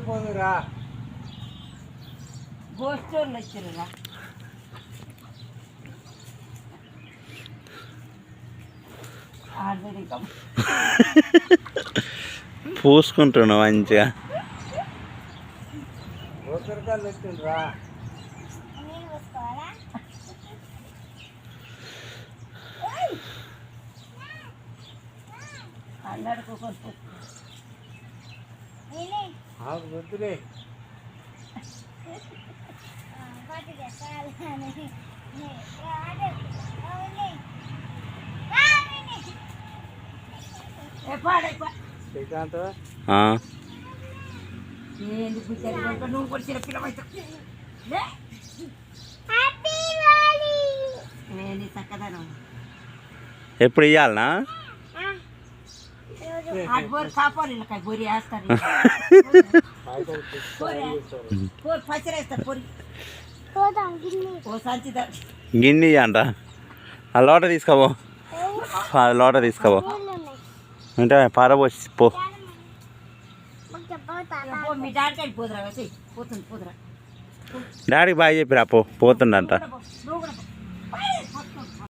పోదురా గోస్టోళ్ళు వచ్చారురా పూసుకుంటున్నావు మంచిగా ఒకరికాయలు వచ్చిండ్రా వద్దులే శ్రీకాంత్ నువ్వు కూడా చిన్న పిల్లవైతే నేను చక్కదనం ఎప్పుడు ఇవ్వాలనా బోర్ కాపాలి బోరి వేస్తారు పచ్చడి వేస్తారు పొరి ఓ సంచి గిన్నె అంట ఆ లోట తీసుకోబో లోట తీసుకోబో అంటే పారబోసి పో మీ డాడీ పోదురా పోతుంది పోదురా డాడీకి బాగా చెప్పిరా పోతుండంట నువ్వు కూడా